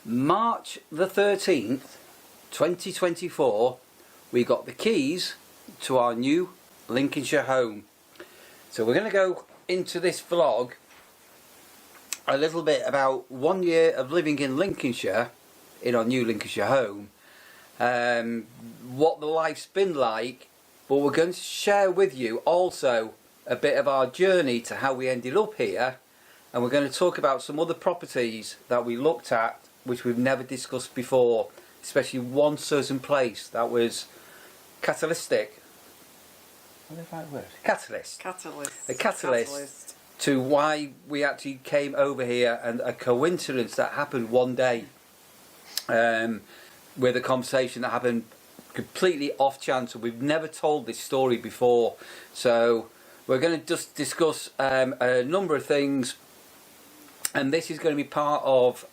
March the 13th, 2024, we got the keys to our new Lincolnshire home. So we're going to go into this vlog a little bit about 1 year of living in Lincolnshire, in our new Lincolnshire home, what the life's been like, but we're going to share with you also a bit of our journey to how we ended up here, and we're going to talk about some other properties that we looked at which we've never discussed before, especially one certain place that was catalytic. What is that word? Catalyst. Catalyst. A catalyst to why we actually came over here, and a coincidence that happened one day with a conversation that happened completely off chance. We've never told this story before, so we're going to just discuss a number of things, and this is going to be part of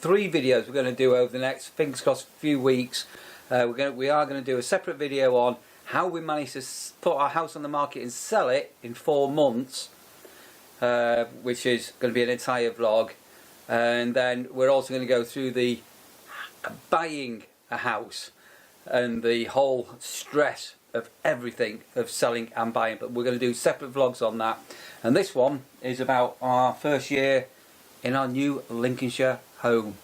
3 videos we're going to do over the next, fingers crossed, few weeks. We are going to do a separate video on how we managed to put our house on the market and sell it in 4 months, which is going to be an entire vlog. And then we're also going to go through the buying a house and the whole stress of everything of selling and buying, but we're going to do separate vlogs on that. And this one is about our first year in our new Lincolnshire home.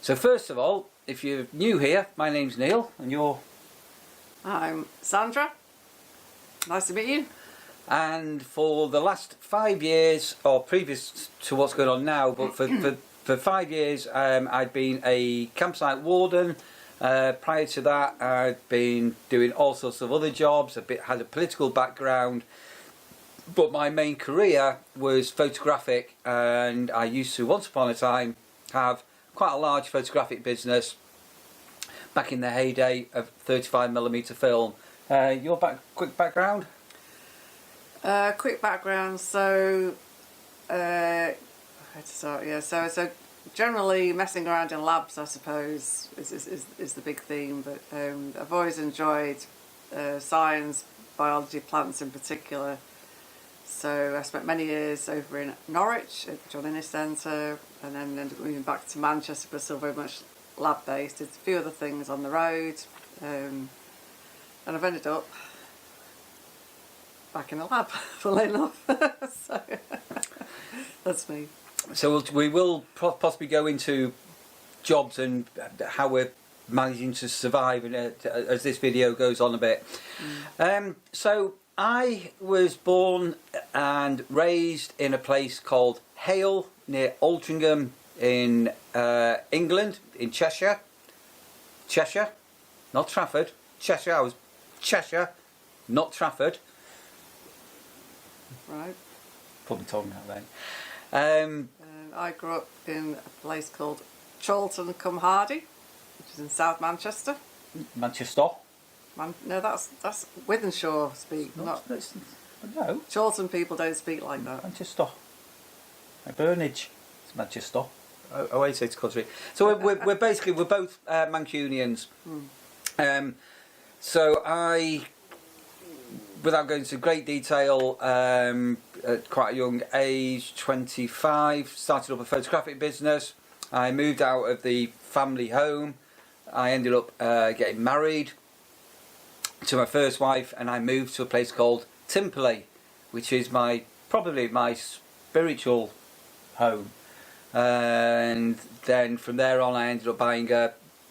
So first of all, if you're new here, my name's Neil and you're... I'm Sandra. Nice to meet you. And for the last 5 years, or previous to what's going on now, but for 5 years I'd been a campsite warden. Prior to that I'd been doing all sorts of other jobs, had a political background, but my main career was photographic, and I used to once upon a time have quite a large photographic business back in the heyday of 35mm film. Your quick background? Quick background, so where to start? Yeah, so generally messing around in labs, I suppose, is the big theme, but I've always enjoyed science, biology, plants in particular. So I spent many years over in Norwich at John Innes Centre, and then ended up moving back to Manchester, but still very much lab based. Did a few other things on the road, and I've ended up back in the lab, funnily enough. So that's me. So we will possibly go into jobs and how we're managing to survive, and as this video goes on a bit. So I was born and raised in a place called Hale near Altrincham in England, in Cheshire. Cheshire, not Trafford. Cheshire. I was Cheshire, not Trafford. Right. Probably told me that then. I grew up in a place called Chorlton-cum-Hardy, which is in South Manchester. Manchester. No, that's Wythenshawe speak. No. Chorlton people don't speak like that. Manchester. Burnage. It's Manchester. Oh, I say it's country. So we're basically both Mancunians. So I, without going into great detail, at quite a young age, 25, started up a photographic business. I moved out of the family home. I ended up getting married to my first wife, and I moved to a place called Timperley, which is probably my spiritual home. And then from there on I ended up buying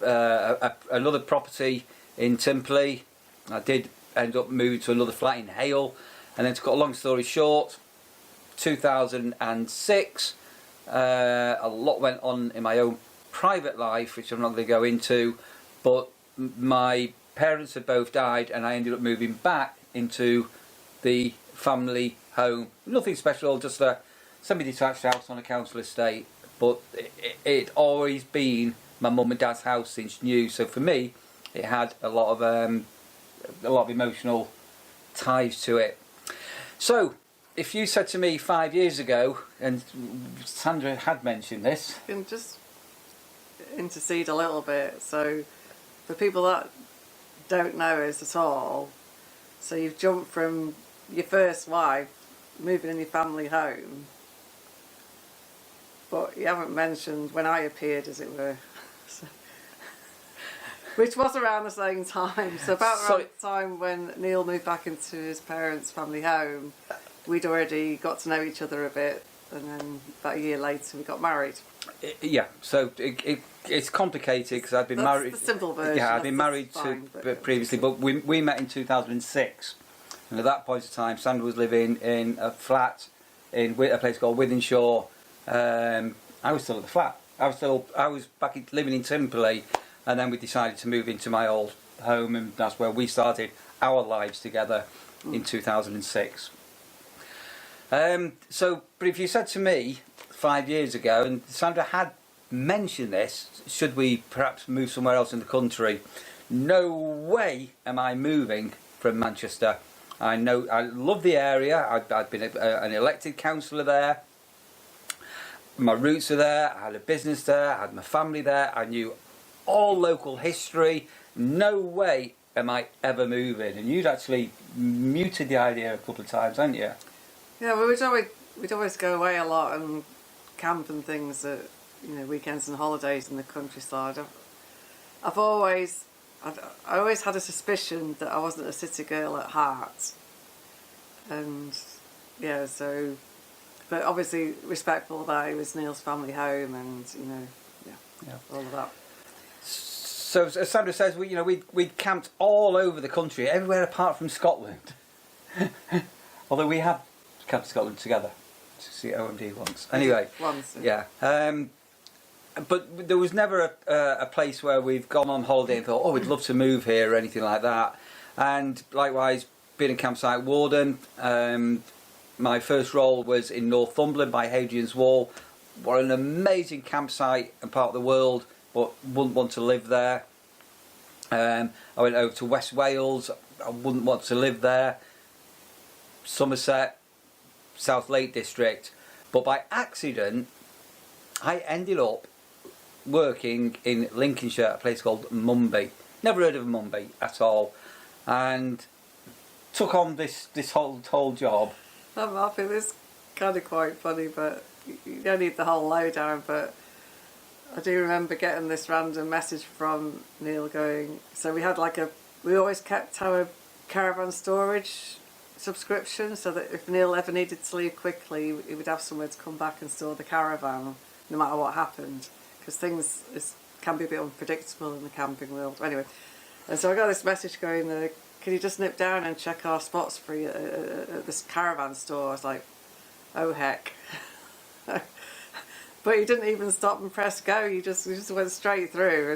another property in Timperley. I did end up moving to another flat in Hale, and then to cut a long story short, 2006, a lot went on in my own private life, which I'm not going to go into, but my parents had both died, and I ended up moving back into the family home. Nothing special, just a semi-detached house on a council estate, but it always been my mum and dad's house since new. So for me, it had a lot of emotional ties to it. So if you said to me 5 years ago, and Sandra had mentioned this, I can just intercede a little bit. So for people that don't know us at all, so you've jumped from your first wife, moving in your family home, but you haven't mentioned when I appeared, as it were. So, which was around the same time. So about around the time when Neil moved back into his parents' family home, we'd already got to know each other a bit, and then about a year later we got married. Yeah, so it's complicated because I'd been married. That's the simple version. Yeah, I'd been married fine, previously, but we met in 2006, and at that point in time, Sandra was living in a flat in a place called Lincolnshire. I was still at the flat. I was living in Timperley, and then we decided to move into my old home, and that's where we started our lives together in 2006. So, but if you said to me 5 years ago, and Sandra had mentioned this, should we perhaps move somewhere else in the country? No way am I moving from Manchester. I know I love the area. I'd been an elected councillor there. My roots are there. I had a business there. I had my family there. I knew all local history. No way am I ever moving. And you'd actually muted the idea a couple of times, hadn't you? Yeah, well, we'd always go away a lot and camp and things at, you know, weekends and holidays in the countryside. I always had a suspicion that I wasn't a city girl at heart, and yeah, so, but obviously respectful that it was Neil's family home, and you know, yeah. All of that. So as Sandra says, we'd camped all over the country, everywhere apart from Scotland. Although we have camped in Scotland together to see OMD once. Anyway, yeah. But there was never a place where we've gone on holiday and thought, oh, we'd love to move here or anything like that. And likewise, being a campsite warden, my first role was in Northumberland by Hadrian's Wall. What an amazing campsite and part of the world, but wouldn't want to live there. I went over to West Wales. I wouldn't want to live there. Somerset, South Lake District. But by accident, I ended up working in Lincolnshire, a place called Mumby. Never heard of Mumby at all, and took on this whole job. I'm happy. This is kind of quite funny, but you don't need the whole lowdown. But I do remember getting this random message from Neil going. So we always kept our caravan storage subscription, so that if Neil ever needed to leave quickly, he would have somewhere to come back and store the caravan, no matter what happened. Because things can be a bit unpredictable in the camping world. Anyway, and so I got this message going, can you just nip down and check our spots for you at this caravan store? I was like, oh heck. But you didn't even stop and press go, you just went straight through,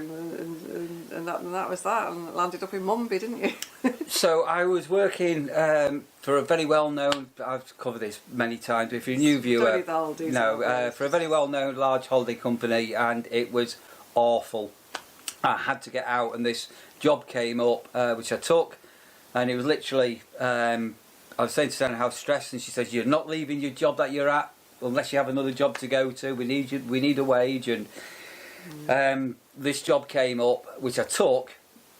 and that was that, and landed up in Mumby, didn't you? So I was working for a very well-known, I've covered this many times, if you're a new viewer, for a very well-known large holiday company, and it was awful. I had to get out, and this job came up, which I took, and it was literally, I was saying to Sarah how stressed, and she says, you're not leaving your job that you're at, unless you have another job to go to. We need a wage. And this job came up, which I took,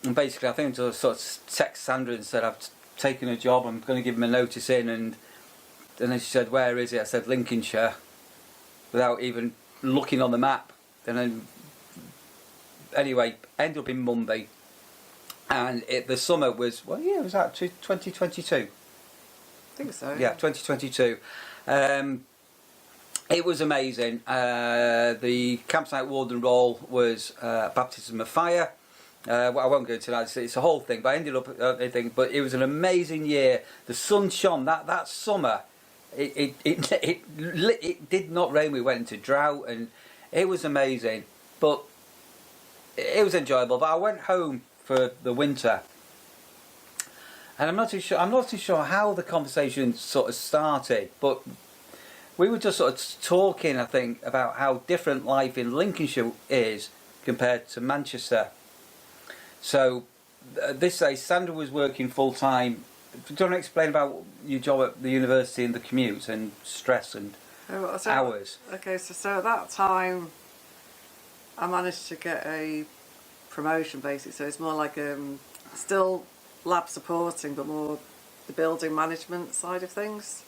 and basically I think I sort of text Sandra and said, I've taken a job, I'm going to give him a notice in, and then she said, where is it? I said, Lincolnshire, without even looking on the map. And then anyway, ended up in Mumby, and the summer was, it was actually 2022. I think so. Yeah, 2022. It was amazing. The campsite warden role was baptism of fire. Well, I won't go into that. It's a whole thing. But I ended up, but it was an amazing year. The sun shone that summer. It did not rain. We went into drought, and it was amazing. But it was enjoyable. But I went home for the winter, and I'm not too sure how the conversation sort of started, but we were just sort of talking, I think, about how different life in Lincolnshire is compared to Manchester. So this day, Sandra was working full time. Do you want to explain about your job at the university and the commute and stress and hours? Okay, so at that time, I managed to get a promotion, basically. So it's more like still lab supporting, but more the building management side of things.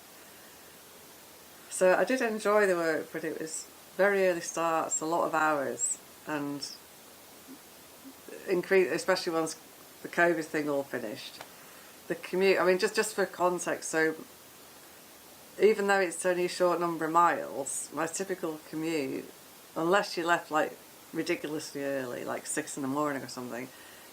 So I did enjoy the work, but it was very early starts, a lot of hours, and increase, especially once the COVID thing all finished. The commute, I mean, just for context, so even though it's only a short number of miles, my typical commute, unless you left like ridiculously early, like 6 in the morning or something,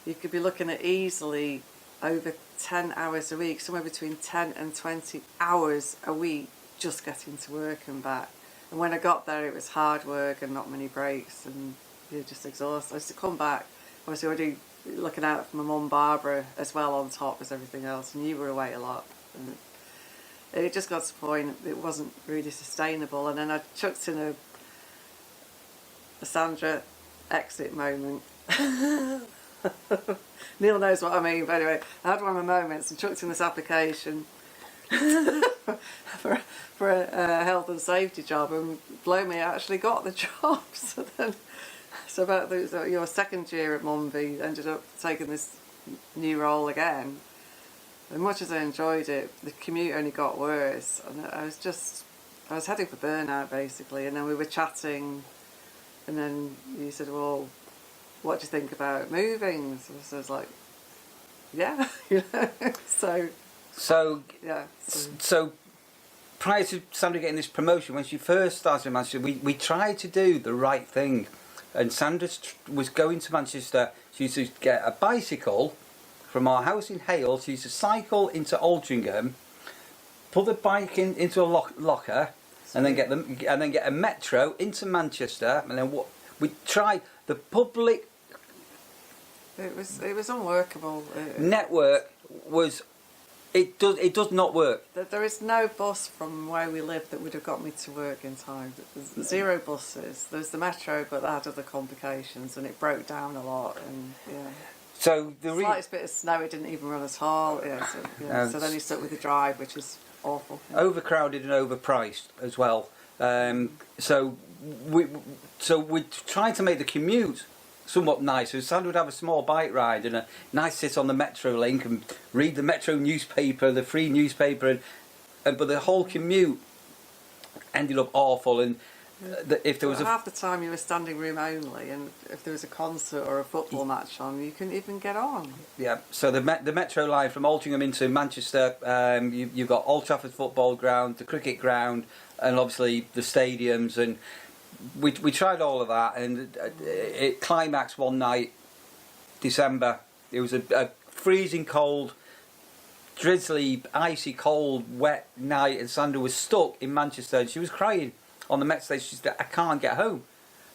you could be looking at easily over 10 hours a week, somewhere between 10 and 20 hours a week just getting to work and back. And when I got there, it was hard work and not many breaks, and you're just exhausted. I used to come back, I was already looking out for my mum Barbara as well on top as everything else, and you were away a lot. And it just got to the point it wasn't really sustainable, and then I chucked in a Sandra exit moment. Neil knows what I mean, but anyway, I had one of my moments and chucked in this application for a health and safety job, and blow me, I actually got the job. So about your second year at Mumby, ended up taking this new role again. As much as I enjoyed it, the commute only got worse, and I was heading for burnout basically. And then we were chatting, and then you said, well, what do you think about moving? So I was like, yeah, so yeah. So prior to Sandra getting this promotion, when she first started in Manchester, we tried to do the right thing. And Sandra was going to Manchester. She used to get a bicycle from our house in Hale. She used to cycle into Altrincham, put the bike into a locker, and then get a metro into Manchester. And then we tried the public. It was unworkable. Network was. It does not work. There is no bus from where we live that would have got me to work in time. There's 0 buses. There's the metro, but that had other complications, and it broke down a lot. And yeah. So the slightest bit of snow, it didn't even run at all. Yeah. So then you stuck with the drive, which is awful. Yeah. Overcrowded and overpriced as well. So we tried to make the commute somewhat nice. So Sandra would have a small bike ride and a nice sit on the Metro link and read the Metro newspaper, the free newspaper, but the whole commute ended up awful. And if there was half the time you were standing room only, and if there was a concert or a football match on, you couldn't even get on. Yeah. So the Metro line from Altrincham into Manchester, you've got Old Trafford football ground, the cricket ground, and obviously the stadiums. And we tried all of that, and it climaxed one night, December. It was a freezing cold, drizzly, icy cold, wet night, and Sandra was stuck in Manchester, and she was crying on the Met station. She said, "I can't get home.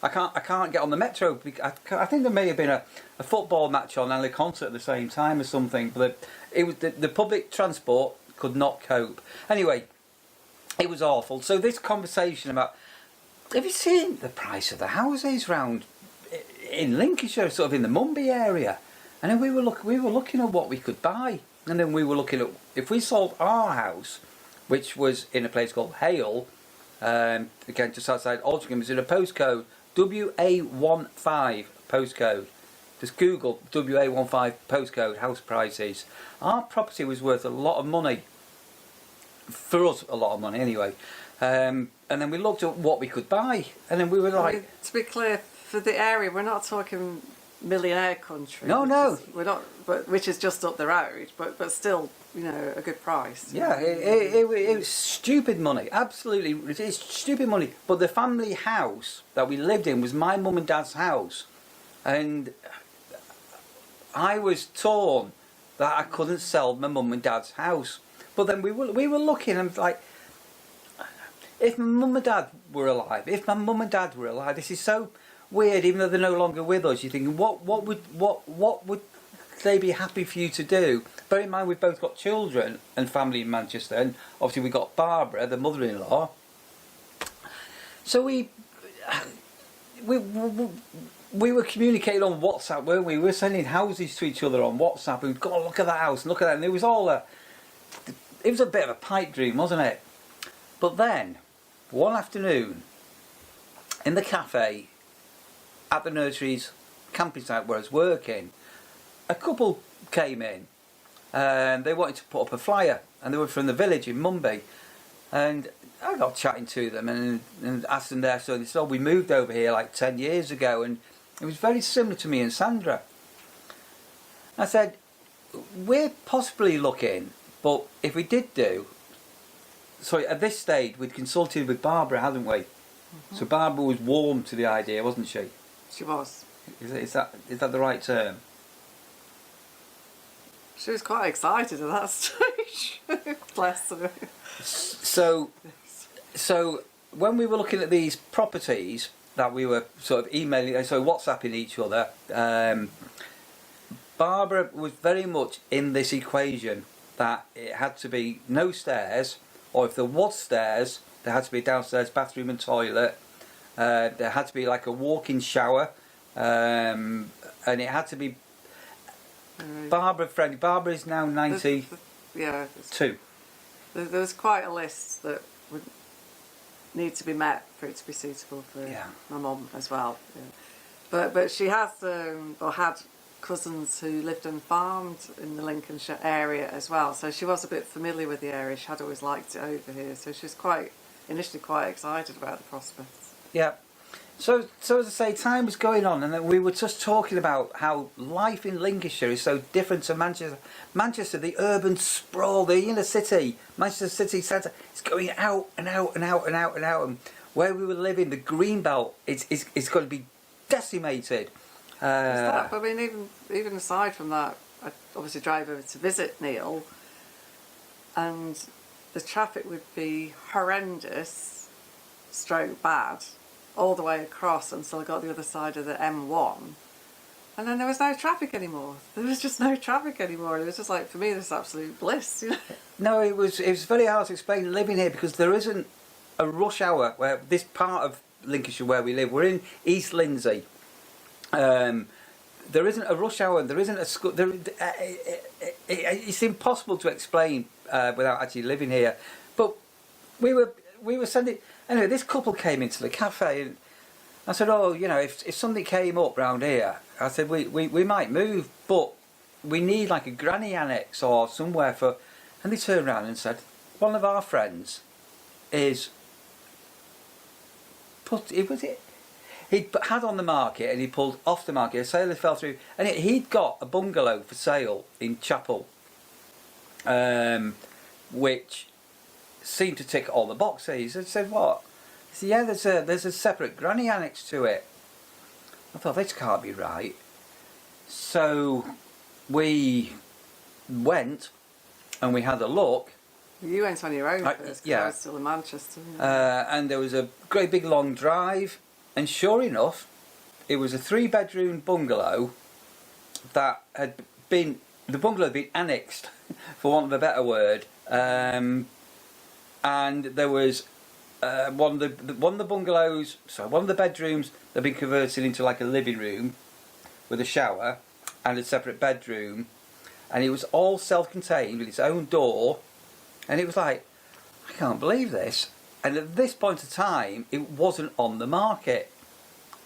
I can't get on the Metro." I think there may have been a football match on and a concert at the same time or something, but it was the public transport could not cope. Anyway, it was awful. So this conversation about, have you seen the price of the houses round in Lincolnshire, sort of in the Mumby area? And then we were looking at what we could buy, and then we were looking at if we sold our house, which was in a place called Hale, again just outside Altrincham, is in a postcode WA15 postcode. Just Google WA15 postcode house prices. Our property was worth a lot of money. For us, a lot of money anyway. And then we looked at what we could buy, and then we were like, to be clear, for the area, we're not talking millionaire country. No. We're not, but which is just up the road, but still, a good price. Yeah, it was stupid money. Absolutely, it's stupid money. But the family house that we lived in was my mum and dad's house, and I was torn that I couldn't sell my mum and dad's house. But then we were looking, and like, if my mum and dad were alive, this is so weird. Even though they're no longer with us, you're thinking, what would they be happy for you to do? Bear in mind, we've both got children and family in Manchester, and obviously we got Barbara, the mother-in-law. So we were communicating on WhatsApp, weren't we? We were sending houses to each other on WhatsApp. We'd go, look at that house, and look at that, and it was a bit of a pipe dream, wasn't it? But then, one afternoon, in the cafe at the nursery's camping site where I was working, a couple came in, and they wanted to put up a flyer, and they were from the village in Mumby, And I got chatting to them and asked them their story. They said, oh, we moved over here like 10 years ago, and it was very similar to me and Sandra. I said, we're possibly looking, but if we did at this stage we'd consulted with Barbara, hadn't we? So Barbara was warm to the idea, wasn't she? She was. Is that the right term? She was quite excited at that stage. Bless her. So when we were looking at these properties that we were sort of emailing, so WhatsApping each other, Barbara was very much in this equation that it had to be no stairs, or if there was stairs, there had to be a downstairs bathroom and toilet. There had to be like a walk-in shower, and it had to be Barbara friendly. Barbara is now 92. There was quite a list that would need to be met for it to be suitable for my mum as well. Yeah. But she has or had cousins who lived and farmed in the Lincolnshire area as well, so she was a bit familiar with the area. She had always liked it over here, so she was initially quite excited about the prospects. Yeah. So as I say, time was going on, and then we were just talking about how life in Lincolnshire is so different to Manchester. Manchester, the urban sprawl, the inner city, Manchester city centre, it's going out and out and out and out and out. And where we were living, the green belt, it's going to be decimated. I mean, even aside from that, I obviously drive over to visit Neil, and the traffic would be horrendous, stroke bad, all the way across until I got the other side of the M1, and then there was no traffic anymore. There was just no traffic anymore. It was just like, for me, this is absolute bliss. You know? No, it was very hard to explain living here, because there isn't a rush hour where this part of Lincolnshire where we live. We're in East Lindsey. There isn't a rush hour. There isn't a school. It's impossible to explain without actually living here. But we were sending. Anyway, this couple came into the cafe, and I said, "Oh, you know, if something came up round here, I said we might move, but we need like a granny annex or somewhere for." And they turned around and said, "One of our friends is He had on the market, and he pulled off the market. A sailor fell through, and he'd got a bungalow for sale in Chapel, which seemed to tick all the boxes." I said, "What?" He said, "Yeah, there's a separate granny annex to it." I thought, this can't be right. So we went and we had a look. You went on your own first, because I was still in Manchester. And there was a great big long drive. And sure enough, it was a 3-bedroom bungalow that the bungalow had been annexed, for want of a better word. And there was one of the bedrooms that had been converted into like a living room with a shower and a separate bedroom, and it was all self-contained with its own door. And it was like, I can't believe this. And at this point of time, it wasn't on the market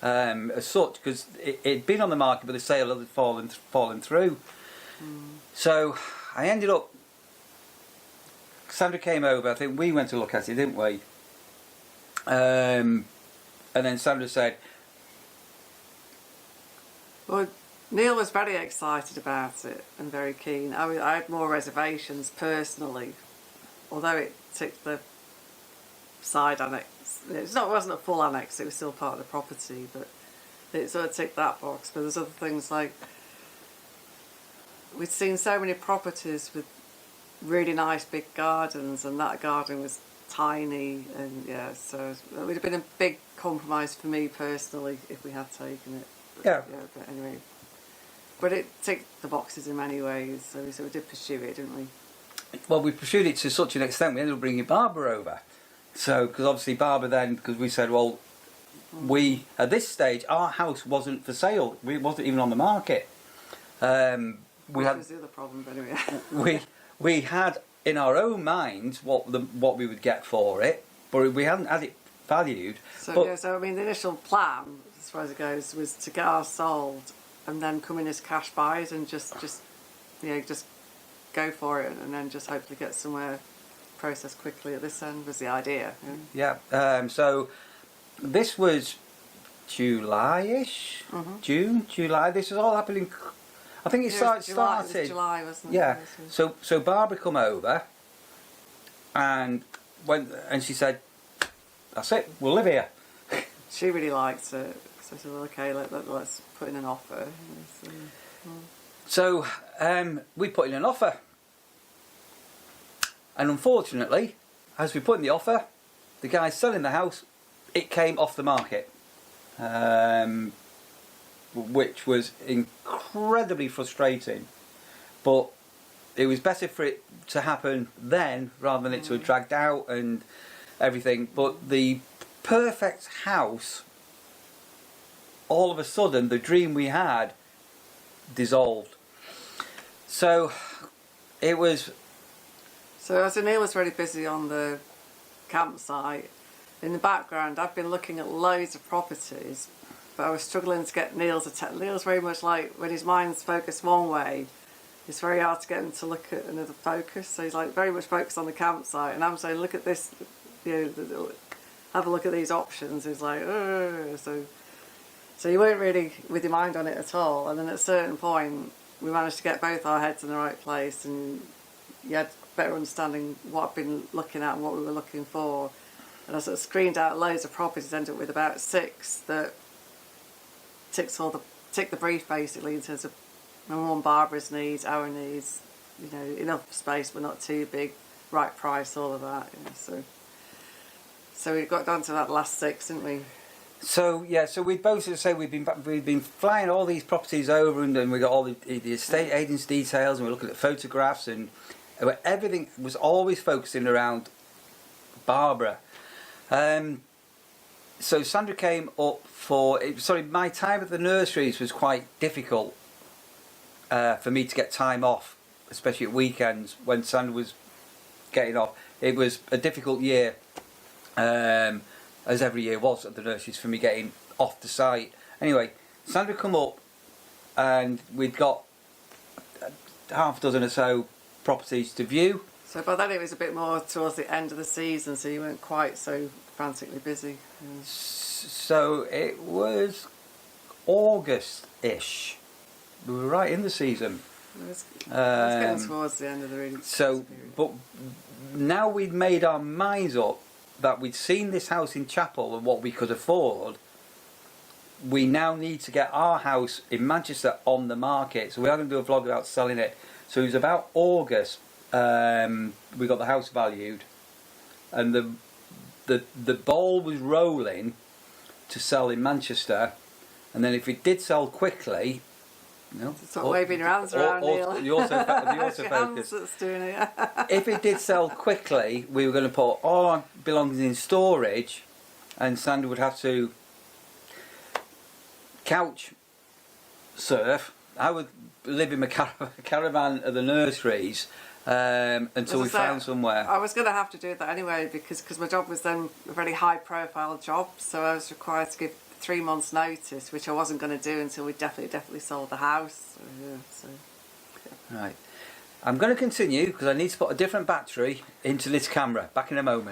as such, because it'd been on the market, but the sale had fallen through. So I ended up. Sandra came over. I think we went to look at it, didn't we? And then Sandra said, "Well, Neil was very excited about it and very keen. I had more reservations personally, although it ticked the side annex. It wasn't a full annex, it was still part of the property, but it sort of ticked that box. But there's other things like, we'd seen so many properties with really nice big gardens, and that garden was tiny, and so it would have been a big compromise for me personally if we had taken it. But anyway, but it ticked the boxes in many ways, so we did pursue it, didn't we? Well, we pursued it to such an extent we ended up bringing Barbara over. So, because obviously Barbara then, because we said, well, at this stage, our house wasn't for sale. It wasn't even on the market. That was the other problem, but anyway. we had in our own minds what we would get for it, but we hadn't had it valued. So I mean, the initial plan, as far as it goes, was to get ours sold and then come in as cash buyers and just go for it, and then just hopefully get somewhere process quickly at this end was the idea. Yeah. So this was July-ish, July. This was all happening. I think it started. It was July, wasn't it? Yeah. So Barbara come over, and she said, "That's it. We'll live here." She really liked it. So I said, well, okay, let's put in an offer. So we put in an offer, and unfortunately, as we put in the offer, the guy selling the house, it came off the market, which was incredibly frustrating. But it was better for it to happen then rather than it to have dragged out and everything. But the perfect house, all of a sudden, the dream we had dissolved. So it was. So as Neil was really busy on the campsite, in the background I've been looking at loads of properties, but I was struggling to get Neil's attention. Neil's very much like, when his mind's focused one way, it's very hard to get him to look at another focus. So he's like very much focused on the campsite, and I'm saying, look at this, have a look at these options. He's like, oh. So you weren't really with your mind on it at all. And then at a certain point, we managed to get both our heads in the right place, and you had better understanding what I've been looking at and what we were looking for. And I sort of screened out loads of properties, ended up with about 6 that tick the brief basically, in terms of number one, Barbara's needs, our needs, enough space but not too big, right price, all of that. So we got down to that last 6, didn't we? So yeah, so we both say we've been flying all these properties over, and we got all the estate agents' details, and we're looking at photographs, and everything was always focusing around Barbara. So Sandra came up my time at the nurseries was quite difficult for me to get time off, especially at weekends when Sandra was getting off. It was a difficult year, as every year was at the nurseries, for me getting off the site. Anyway, Sandra come up, and we'd got half a dozen or so properties to view. So by then it was a bit more towards the end of the season, so you weren't quite so frantically busy. So it was August-ish. We were right in the season. It was getting towards the end of the really. So, but now we'd made our minds up that we'd seen this house in Chapel and what we could afford. We now need to get our house in Manchester on the market. So we are going to do a vlog about selling it. So it was about August. We got the house valued, and the ball was rolling to sell in Manchester, and then if it did sell quickly, stop waving your hands around, Neil. The autofocus. That's doing it. If it did sell quickly, we were going to put all our belongings in storage, and Sandra would have to couch surf. I would live in my caravan at the nurseries until we found somewhere. I was going to have to do that anyway, because my job was then a very high profile job, so I was required to give 3 months notice, which I wasn't going to do until we definitely sold the house. Right, I'm going to continue because I need to put a different battery into this camera. Back in a moment.